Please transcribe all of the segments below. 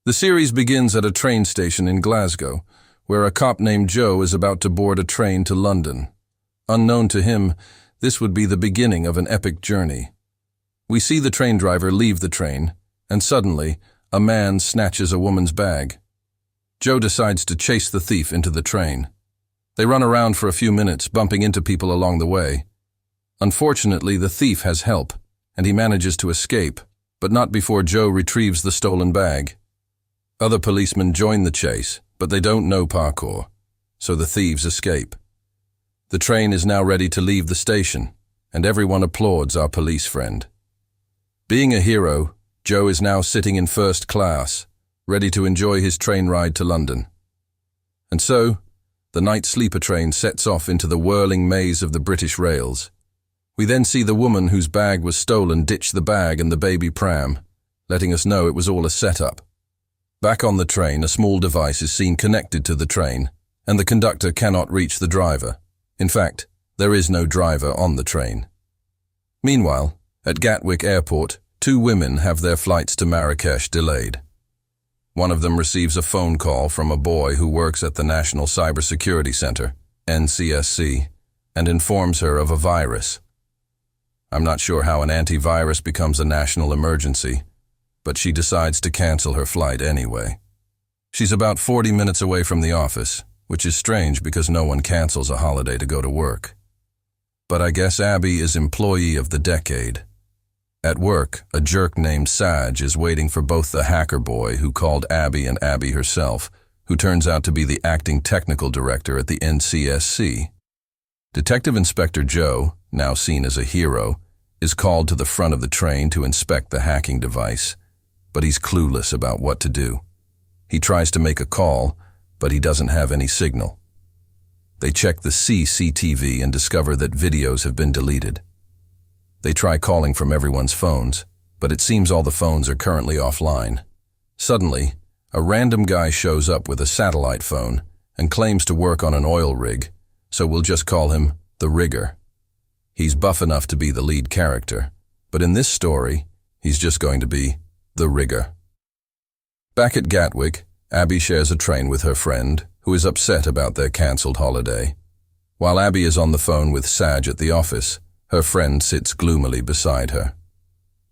The series begins at a train station in Glasgow, where a cop named Joe is about to board a train to London. Unknown to him, this would be the beginning of an epic journey. We see the train driver leave the train, and suddenly, a man snatches a woman's bag. Joe decides to chase the thief into the train. They run around for a few minutes, bumping into people along the way. Unfortunately, the thief has help, and he manages to escape, but not before Joe retrieves the stolen bag. Other policemen join the chase, but they don't know parkour, so the thieves escape. The train is now ready to leave the station, and everyone applauds our police friend. Being a hero, Joe is now sitting in first class, ready to enjoy his train ride to London. And so, the night sleeper train sets off into the whirling maze of the British rails. We then see the woman whose bag was stolen ditch the bag and the baby pram, letting us know it was all a setup. Back on the train, a small device is seen connected to the train, and the conductor cannot reach the driver. In fact, there is no driver on the train. Meanwhile, at Gatwick Airport, two women have their flights to Marrakesh delayed. One of them receives a phone call from a boy who works at the National Cybersecurity Center, NCSC, and informs her of a virus. I'm not sure how an antivirus becomes a national emergency, but she decides to cancel her flight anyway. She's about 40 minutes away from the office, which is strange because no one cancels a holiday to go to work. But I guess Abby is employee of the decade. At work, a jerk named Saj is waiting for both the hacker boy who called Abby and Abby herself, who turns out to be the acting technical director at the NCSC. Detective Inspector Joe, now seen as a hero, is called to the front of the train to inspect the hacking device, but he's clueless about what to do. He tries to make a call, but he doesn't have any signal. They check the CCTV and discover that videos have been deleted. They try calling from everyone's phones, but it seems all the phones are currently offline. Suddenly, a random guy shows up with a satellite phone and claims to work on an oil rig, so we'll just call him the Rigger. He's buff enough to be the lead character, but in this story, he's just going to be the Rigger. Back at Gatwick, Abby shares a train with her friend, who is upset about their cancelled holiday. While Abby is on the phone with Saj at the office, her friend sits gloomily beside her.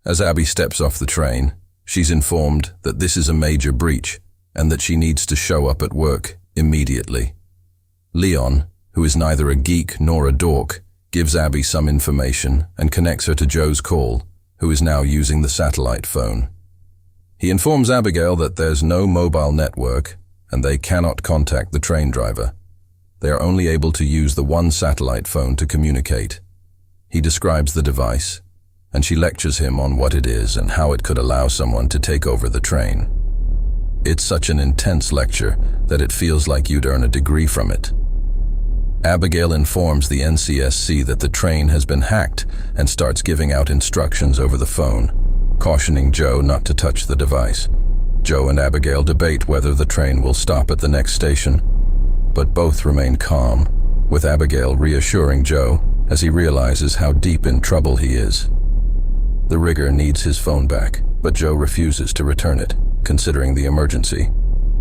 As Abby steps off the train, she's informed that this is a major breach and that she needs to show up at work immediately. Leon, who is neither a geek nor a dork, gives Abby some information and connects her to Joe's call, who is now using the satellite phone. He informs Abigail that there's no mobile network and they cannot contact the train driver. They are only able to use the one satellite phone to communicate. He describes the device, and she lectures him on what it is and how it could allow someone to take over the train. It's such an intense lecture that it feels like you'd earn a degree from it. Abigail informs the NCSC that the train has been hacked and starts giving out instructions over the phone, cautioning Joe not to touch the device. Joe and Abigail debate whether the train will stop at the next station, but both remain calm, with Abigail reassuring Joe as he realizes how deep in trouble he is. The Rigger needs his phone back, but Joe refuses to return it, considering the emergency.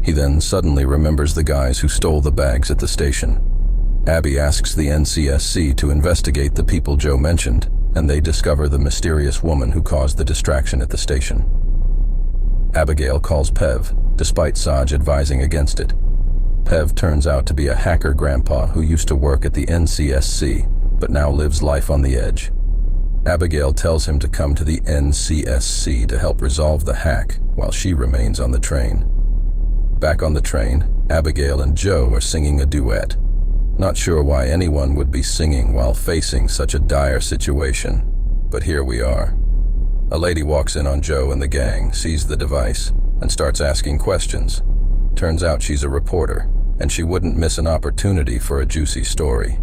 He then suddenly remembers the guys who stole the bags at the station. Abby asks the NCSC to investigate the people Joe mentioned, and they discover the mysterious woman who caused the distraction at the station. Abigail calls Pev, despite Saj advising against it. Pev turns out to be a hacker grandpa who used to work at the NCSC, but now lives life on the edge. Abigail tells him to come to the NCSC to help resolve the hack while she remains on the train. Back on the train, Abigail and Joe are singing a duet. Not sure why anyone would be singing while facing such a dire situation, but here we are. A lady walks in on Joe and the gang, sees the device, and starts asking questions. Turns out she's a reporter, and she wouldn't miss an opportunity for a juicy story.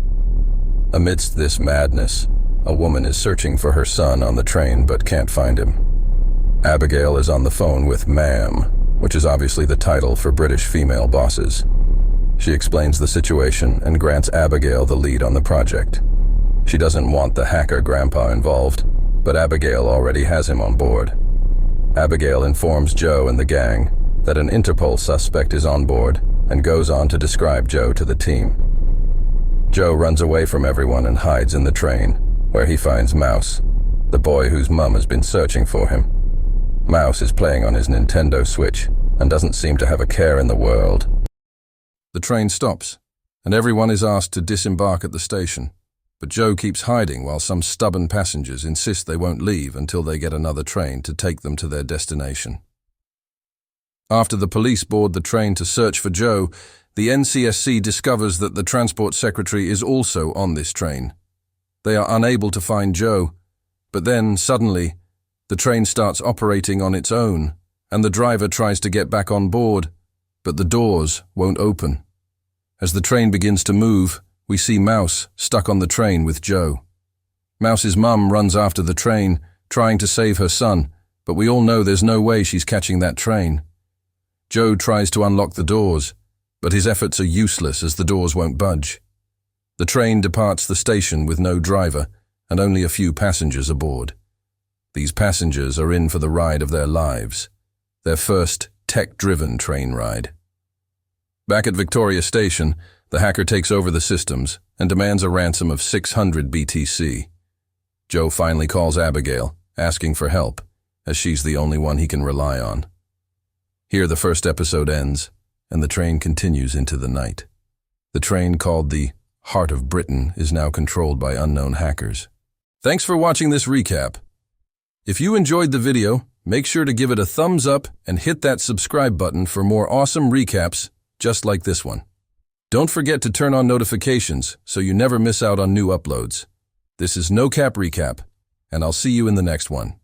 Amidst this madness, a woman is searching for her son on the train but can't find him. Abigail is on the phone with Ma'am, which is obviously the title for British female bosses. She explains the situation and grants Abigail the lead on the project. She doesn't want the hacker grandpa involved, but Abigail already has him on board. Abigail informs Joe and the gang that an Interpol suspect is on board and goes on to describe Joe to the team. Joe runs away from everyone and hides in the train, where he finds Mouse, the boy whose mum has been searching for him. Mouse is playing on his Nintendo Switch and doesn't seem to have a care in the world. The train stops, and everyone is asked to disembark at the station, but Joe keeps hiding while some stubborn passengers insist they won't leave until they get another train to take them to their destination. After the police board the train to search for Joe, the NCSC discovers that the Transport Secretary is also on this train. They are unable to find Joe, but then, suddenly, the train starts operating on its own, and the driver tries to get back on board, but the doors won't open. As the train begins to move, we see Mouse stuck on the train with Joe. Mouse's mum runs after the train, trying to save her son, but we all know there's no way she's catching that train. Joe tries to unlock the doors, but his efforts are useless as the doors won't budge. The train departs the station with no driver and only a few passengers aboard. These passengers are in for the ride of their lives, their first tech-driven train ride. Back at Victoria Station, the hacker takes over the systems and demands a ransom of 600 BTC. Joe finally calls Abigail, asking for help, as she's the only one he can rely on. Here the first episode ends, and the train continues into the night. The train, called the Heart of Britain, is now controlled by unknown hackers. Thanks for watching this recap. If you enjoyed the video, make sure to give it a thumbs up and hit that subscribe button for more awesome recaps just like this one. Don't forget to turn on notifications so you never miss out on new uploads. This is NoCap Recap, and I'll see you in the next one.